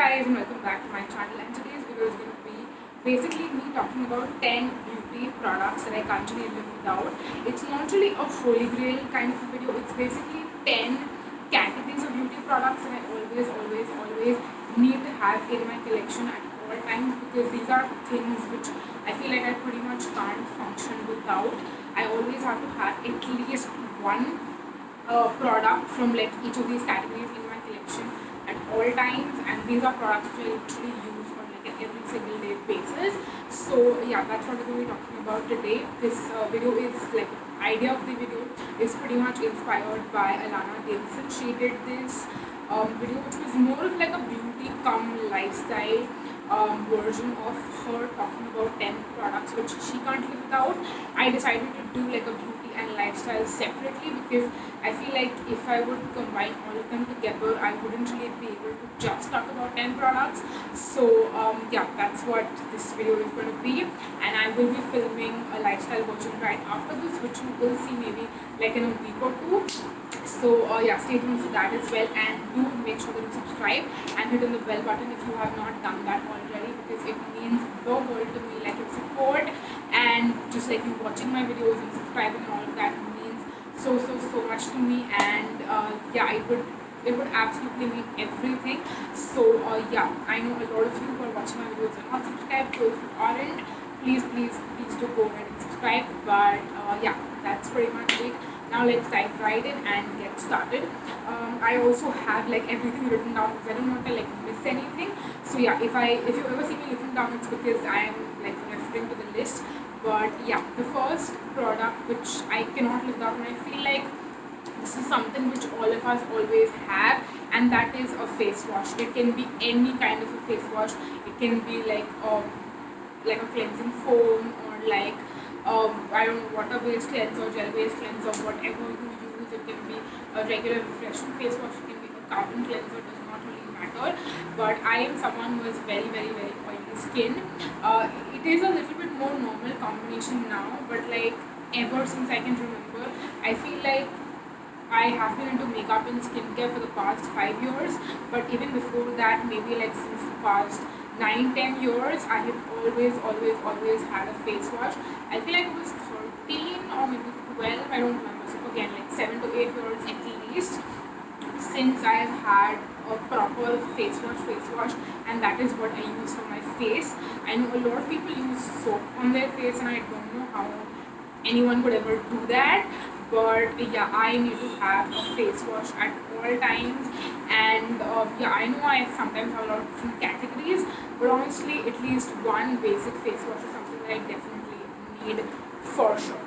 guys, and welcome back to my channel, and today's video is going to be basically me talking about 10 beauty products that I can't really live without. It's not really a holy grail kind of a video, it's basically 10 categories of beauty products that I always need to have in my collection at all times, because these are things which I feel like I pretty much can't function without. I always have to have at least one product from like each of these categories in my collection at all times, and these are products which I literally use on like an every single day basis. So yeah, that's what we're going to be talking about today. This video is like, idea of the video is pretty much inspired by Alana Davidson. She did this video which was more of like a beauty cum lifestyle version of her talking about 10 products which she can't live without. I decided to do like a beauty and lifestyle separately, because I feel like if I would combine all of them together, I wouldn't really be able to just talk about 10 products. So yeah, that's what this video is going to be, and I will be filming a lifestyle version right after this, which you will see maybe like in a week or two. So yeah, stay tuned for that as well, and do make sure that you subscribe and hit on the bell button if you have not done that already, because it means the world to me. Like, your support and just like you watching my videos and subscribing and all of that means so much to me, and yeah, it would absolutely mean everything. So yeah, I know a lot of you who are watching my videos are not subscribed, so if you aren't, please do go ahead and subscribe. But yeah, that's pretty much it. Now let's dive right in and get started. I also have like everything written down because I don't want to like miss anything. So yeah, if you ever see me looking down, it's because I am like referring to the list. But yeah, the first product which I cannot live without, and I feel like this is something which all of us always have, and that is a face wash. It can be any kind of a face wash. It can be like a cleansing foam, or like I don't know, water-based cleanser, gel-based cleanser, whatever you use. It can be a regular refreshing face wash, it can be a carbon cleanser, does not really matter. But I am someone who has very oily skin. It is a little bit more normal combination now, but like ever since I can remember, I feel like I have been into makeup and skincare for the past 5 years, but even before that, maybe like since the past 9-10 years, I have always had a face wash. I feel like it was 13 or maybe 12, I don't remember. So again, like 7 to 8 years at least since I have had a proper face wash, and that is what I use for my face. I know a lot of people use soap on their face, and I don't know how anyone could ever do that. But yeah, I need to have a face wash at all times. And yeah, I know I sometimes have a lot of different categories, but honestly, at least one basic face wash is something that I definitely need for sure.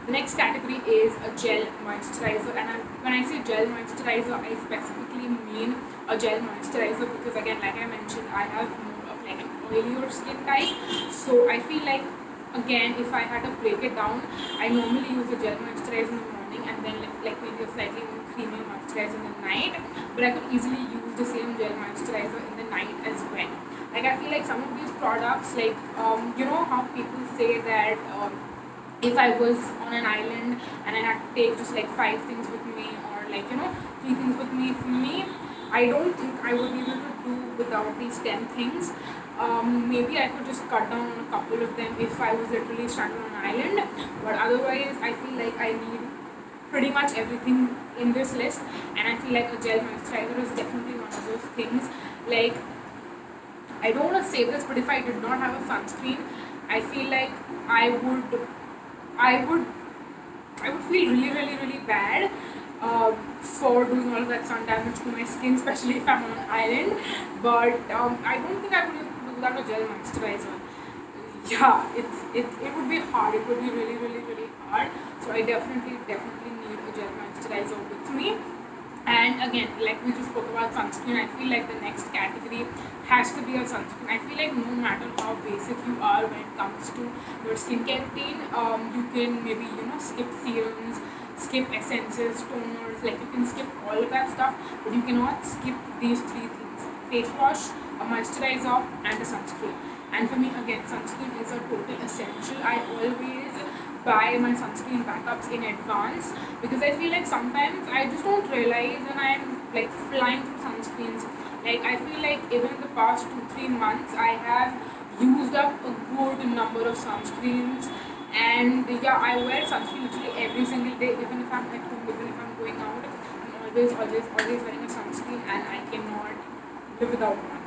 The next category is a gel moisturizer, and when I say gel moisturizer, I specifically mean a gel moisturizer because, again, like I mentioned, I have more of like an oilier skin type. So I feel like, again, if I had to break it down, I normally use a gel moisturizer in the morning, and then like maybe a slightly more creamy moisturizer in the night. But I could easily use the same gel moisturizer in the night as well. Like, I feel like some of these products, like you know how people say that if I was on an island and I had to take just like 5 things with me, or like, you know, 3 things with me, for me, I don't think I would be able to do without these 10 things. Maybe I could just cut down on a couple of them if I was literally stranded on an island, but otherwise I feel like I need pretty much everything in this list, and I feel like a gel moisturizer is definitely one of those things. Like, I don't want to say this, but if I did not have a sunscreen, I feel like I would I would I would feel really bad for doing all of that sun damage to my skin, especially if I'm on an island. But I don't think I would be able to do that with gel moisturizer. Yeah, it would be hard. It would be really hard. So I definitely need a gel moisturizer with me. And again, like we just spoke about sunscreen, I feel like the next category has to be a sunscreen. I feel like no matter how basic you are when it comes to your skincare routine, you can maybe, you know, skip serums, skip essences, toners, like you can skip all of that stuff, but you cannot skip these 3 things: face wash, a moisturizer, and a sunscreen. And for me, again, sunscreen is a total essential. I always buy my sunscreen backups in advance, because I feel like sometimes I just don't realize, and I'm like flying through sunscreens Like I feel like even in the past 2 3 months, I have used up a good number of sunscreens, and yeah, I wear sunscreen literally every single day. Even if I'm at home, even if I'm going out, I'm always wearing a sunscreen, and I cannot live without one.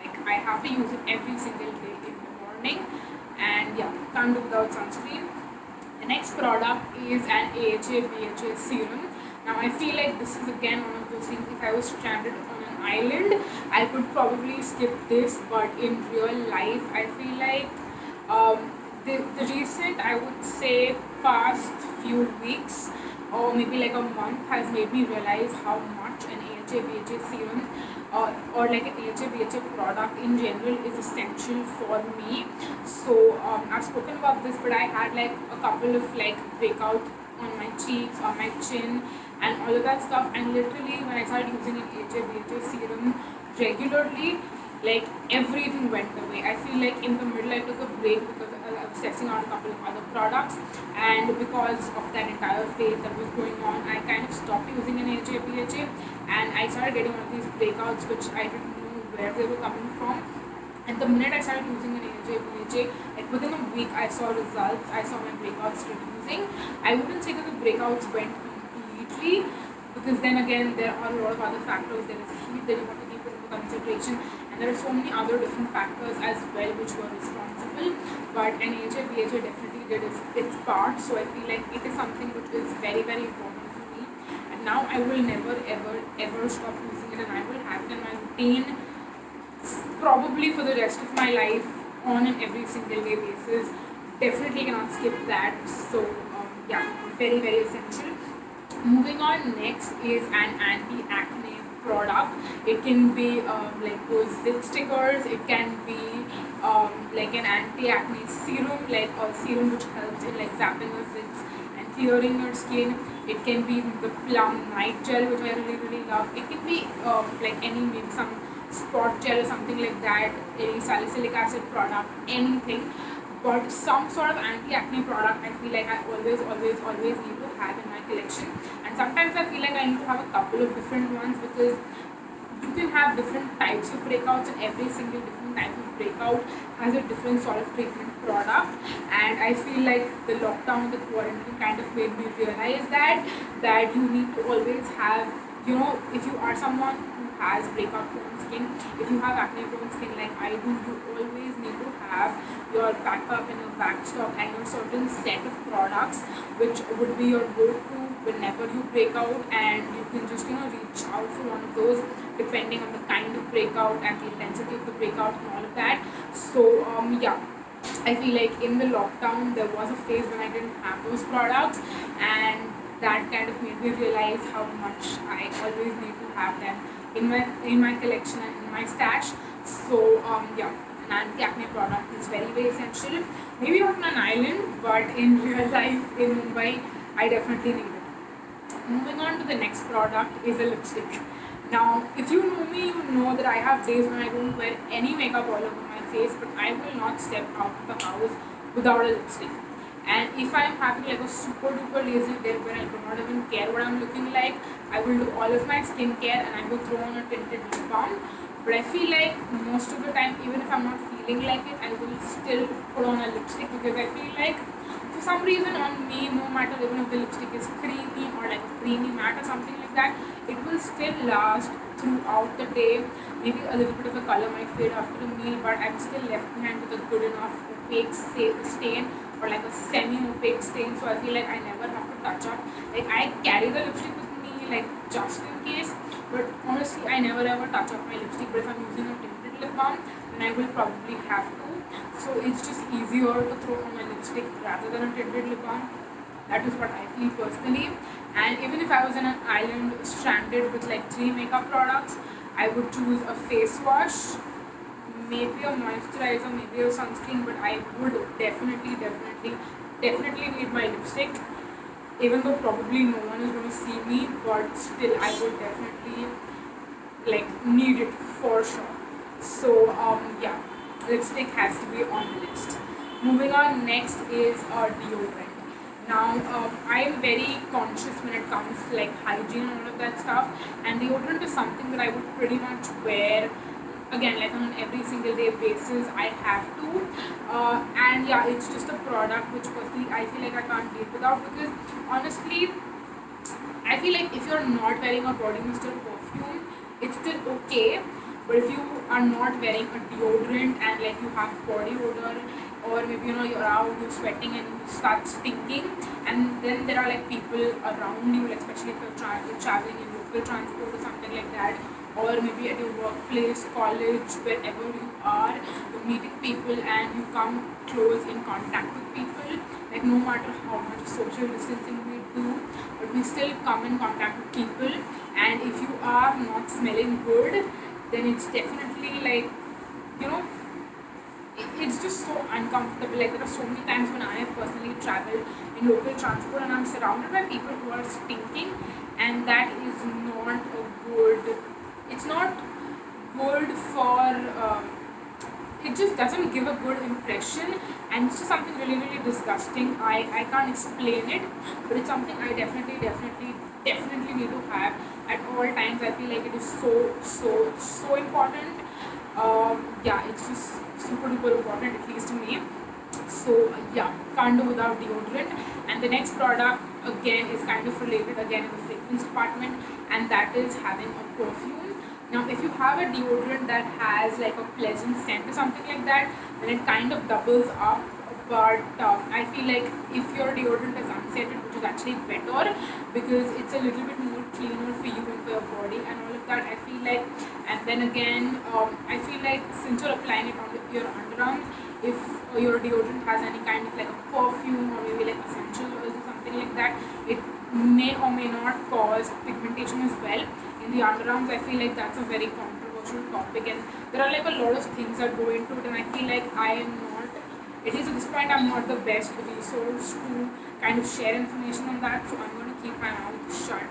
Like I have to use it every single day in the morning, and yeah, can't do without sunscreen. The next product is an AHA BHA serum. Now I feel like this is again one of those things. If I was stranded on an island, I could probably skip this. But in real life, I feel like the recent, I would say, past few weeks or maybe like a month has made me realize how much an AHA BHA serum or like an AHA BHA product in general is essential for me. So I've spoken about this, but I had like a couple of like breakouts on my cheeks, on my chin, and all of that stuff. And literally, when I started using an AHA BHA serum regularly, like everything went away. I feel like in the middle I took a break because I was testing out a couple of other products, and because of that entire phase that was going on, I kind of stopped using an AHA BHA, and I started getting one of these breakouts which I didn't know where they were coming from. And the minute I started using an AHA BHA, like within a week I saw results. I saw my breakouts reducing. I wouldn't say that the breakouts went completely, because then again there are a lot of other factors. There is heat that you have to keep into consideration, and there are so many other different factors as well which were responsible. But an AHA BHA definitely did its part. So I feel like it is something which is very very important for me, and now I will never ever stop using it, and I will have it in my routine probably for the rest of my life on an every single day basis. Definitely cannot skip that. So yeah, very very essential. Moving on, next is an anti-acne product. It can be like those zit stickers. It can be like an anti-acne serum, like a serum which helps in like zapping your zits and clearing your skin. It can be the plum night gel, which I really really love. It can be like any, maybe some spot gel or something like that, any salicylic acid product, anything. But some sort of anti-acne product, I feel like I always need to have in my collection. And sometimes I feel like I need to have a couple of different ones, because you can have different types of breakouts, and every single different type of breakout has a different sort of treatment product. And I feel like the lockdown, the quarantine kind of made me realize that you need to always have, if you are someone who has breakout prone skin, if you have acne prone skin like I do, you always need to have your backup and your backstock and your certain set of products which would be your go-to whenever you break out. And you can just reach out for one of those depending on the kind of breakout and the intensity of the breakout and all of that. So yeah, I feel like in the lockdown there was a phase when I didn't have those products, and that kind of made me realize how much I always need to have them in my collection and in my stash. So yeah, an anti-acne product is very very essential. Maybe not on an island, but in real life in Mumbai, I definitely need it. Moving on to the next product is a lipstick. Now, if you know me, you know that I have days when I don't wear any makeup all over my face, but I will not step out of the house without a lipstick. And if I'm having like a super duper lazy day where I do not even care what I'm looking like, I will do all of my skincare and I will throw on a tinted lip balm. But I feel like most of the time, even if I'm not feeling like it, I will still put on a lipstick, because I feel like for some reason on me, no matter even if the lipstick is creamy or like a creamy matte or something like that, it will still last throughout the day. Maybe a little bit of the color might fade after a meal, but I'm still left behind with a good enough opaque stain, or like a semi-opaque stain. So I feel like I never have to touch up. Like I carry the lipstick with me like just in case, but honestly I never ever touch up my lipstick. But if I'm using a tinted lip balm, then I will probably have to. So it's just easier to throw on my lipstick rather than a tinted lip balm. That is what I feel personally. And even if I was in an island stranded with like 3 makeup products, I would choose a face wash, maybe a moisturizer, maybe a sunscreen, but I would definitely need my lipstick. Even though probably no one is going to see me, but still I would definitely like need it for sure. So yeah, lipstick has to be on the list. Moving on, next is deodorant. Now, I am very conscious when it comes to like hygiene and all of that stuff, and deodorant is something that I would pretty much wear again like on an every single day basis. I have to, and yeah, it's just a product which personally I feel like I can't live without, because honestly I feel like if you're not wearing a body mist or perfume, it's still okay. But if you are not wearing a deodorant and like you have body odor, or maybe you're out, you're sweating and you start stinking, and then there are like people around you, like especially if you're traveling in local transport or something like that, or maybe at your workplace, college, wherever you are, you're meeting people and you come close in contact with people. Like no matter how much social distancing we do, but we still come in contact with people, and if you are not smelling good, then it's definitely like, you know it's just so uncomfortable. Like there are so many times when I have personally traveled in local transport and I'm surrounded by people who are stinking, and that is not a good. It's not good for. It just doesn't give a good impression, and it's just something really really disgusting. I can't explain it, but it's something I definitely need to have at all times. I feel like it is so important. Yeah, it's just super duper important, at least to me. So yeah, can't do without deodorant. And the next product again is kind of related again in the fragrance department, and that is having a perfume. Now if you have a deodorant that has like a pleasant scent or something like that, then it kind of doubles up. But I feel like if your deodorant is unscented, which is actually better, because it's a little bit more cleaner for you and for your body and all of that, I feel like. And then again, I feel like since you're applying it on your underarms, if your deodorant has any kind of like a perfume or maybe like essential oils or something like that, it may or may not cause pigmentation as well in the underarms. I feel like that's a very controversial topic, and there are like a lot of things that go into it, and I feel like I am not, at least at this point, I'm not the best resource to kind of share information on that, so I'm going to keep my mouth shut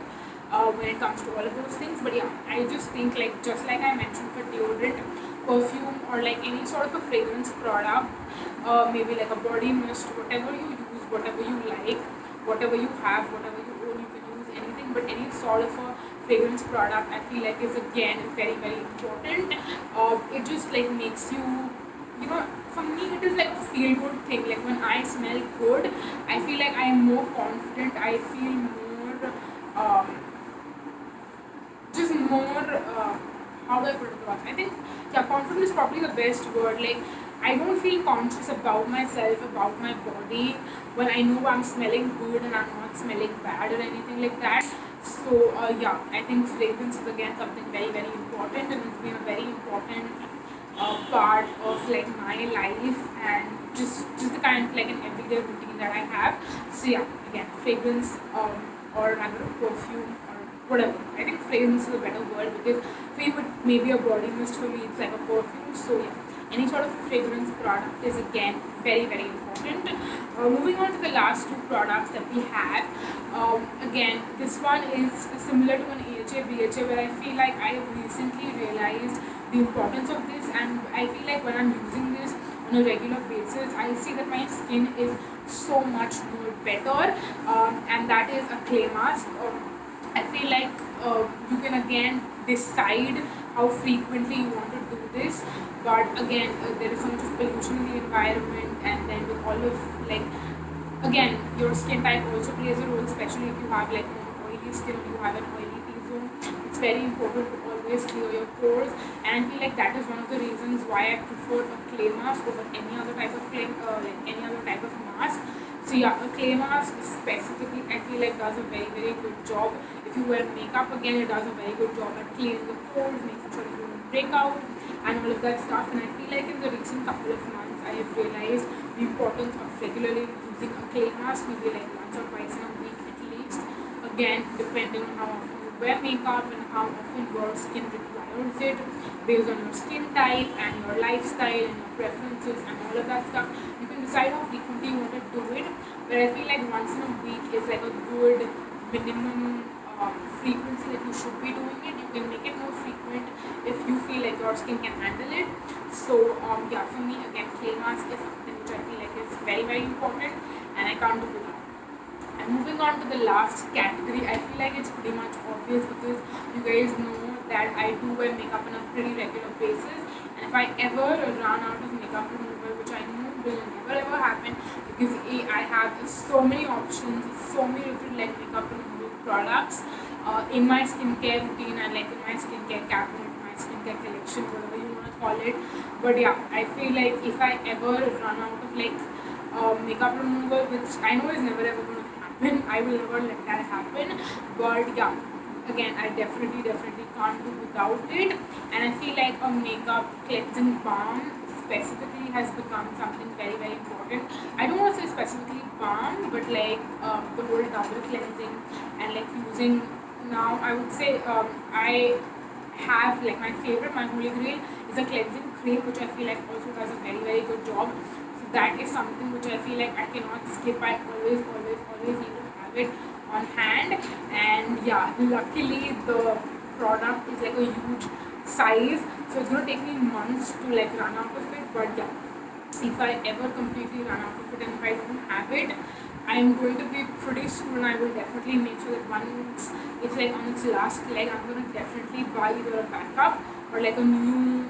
when it comes to all of those things. But yeah, I just think like just like I mentioned for deodorant, perfume, or like any sort of a fragrance product, maybe like a body mist, whatever you use, whatever you like, whatever you have, whatever you own, you can use anything. But any sort of a fragrance product, I feel like is again very important. It just like makes you, for me it is like a feel good thing. Like when I smell good, I feel like I am more confident. I feel more just more how do I put it across? I think yeah, confident is probably the best word. Like I don't feel conscious about myself, about my body, when I know I'm smelling good and I'm not smelling bad or anything like that. So yeah, I think fragrance is again something very important, and it's been a very important part of like my life, and just the kind of like an everyday routine that I have. So yeah, again, fragrance, or rather perfume or whatever. I think fragrance is a better word, because for you it maybe a body mist, for me it's like a perfume. So yeah, any sort of fragrance product is again very important. Moving on to the last two products that we have. Again, this one is similar to an AHA BHA, where I feel like I have recently realized the importance of this, and I feel like when I'm using this on a regular basis, I see that my skin is so much more better, and that is a clay mask. I feel like you can again decide how frequently you want to do this, but again, there is so much of pollution in the environment, and then with all of like, again, your skin type also plays a role, especially if you have like more oily skin, you have an oily T-zone. It's very important to always clear your pores, and I feel like that is one of the reasons why I prefer a clay mask over any other type of clay, like any other type of mask. So yeah, a clay mask specifically, I feel like does a very good job. If you wear makeup, again, it does a very good job at clearing the pores, making sure that you don't break out, and all of that stuff. And I feel like in the recent couple of months, I have realized the importance of regularly using a clay mask, maybe like once or twice in a week at least. Again, depending on how often you wear makeup and how often your skin requires it, based on your skin type and your lifestyle and your preferences and all of that stuff, you can decide how frequently you want to do it. But I feel like once in a week is like a good minimum frequency that you should be doing it. You can make it more frequent if you feel like your skin can handle it. So yeah, for me again, clay mask is something which I feel like is very important, and I can't do without. And moving on to the last category, I feel like it's pretty much obvious because you guys know that I do wear makeup on a pretty regular basis. And if I ever run out of makeup remover, which I know will never ever happen, because I have so many options, so many different like makeup removal products in my skincare routine and like in my skincare cabinet, my skincare collection, whatever you want to call it. But yeah, I feel like if I ever run out of like makeup remover, which I know is never ever going to happen, I will never let that happen. But yeah, again, I definitely can't do without it. And I feel like a makeup cleansing balm specifically has become something very important. I don't want to say specifically balm, but like the whole double cleansing and like using, now I would say I have like my favorite, my holy grail is a cleansing cream, which I feel like also does a very good job. So that is something which I feel like I cannot skip. I always need to have it on hand. And yeah, luckily the product is like a huge size, so it's gonna take me months to like run out of it. But yeah, if I ever completely run out of it and if I don't have it, I'm going to be pretty soon. I will definitely make sure that once it's like on its last leg, I'm going to definitely buy either a backup or like a new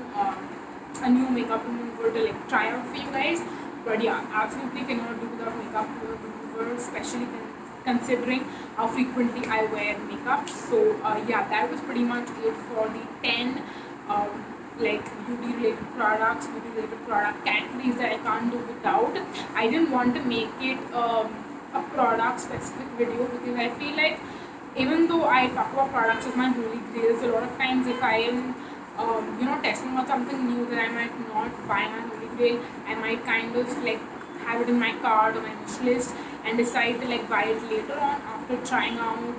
makeup remover to like try out for you guys. But yeah, absolutely cannot do without makeup remover, especially considering how frequently I wear makeup. So yeah, that was pretty much it for the 10 um, like beauty related products, beauty related product categories that I can't do without. I didn't want to make it a product specific video because I feel like even though I talk about products as my holy grails, a lot of times if I am testing out something new that I might not buy my holy grail, I might kind of like have it in my cart or my wish list and decide to like buy it later on after trying out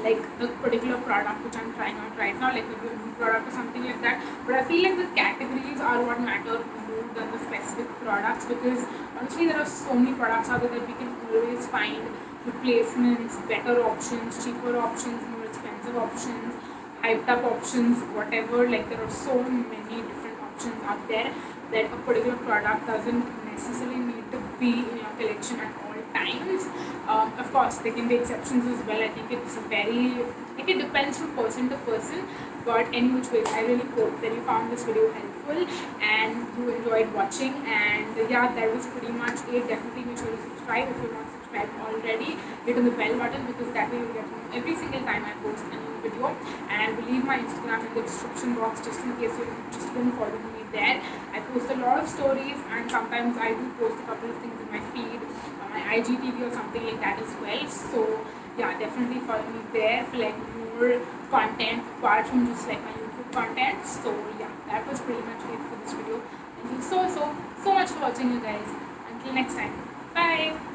like the particular product which I'm trying out right now, like maybe a new product or something like that. But I feel like the categories are what matter more than the specific products, because honestly there are so many products out there that we can always find replacements, better options, cheaper options, more expensive options, hyped up options, whatever. Like there are so many different options out there that a particular product doesn't necessarily need to be in your collection at all times. Of course, there can be exceptions as well. I think it's very, like it depends from person to person. But any which ways, I really hope that you found this video helpful and you enjoyed watching. And yeah, that was pretty much it. Definitely make sure to subscribe if you're not subscribed already. Hit on the bell button because that way you'll get every single time I post a new video. And I will leave my Instagram in the description box just in case you're interested in following me there. I post a lot of stories and sometimes I do post a couple of things in my feed, my IGTV or something like that as well. So yeah, definitely follow me there for like more content apart from just like my YouTube content. So yeah, that was pretty much it for this video. Thank you so much for watching, you guys. Until next time, bye.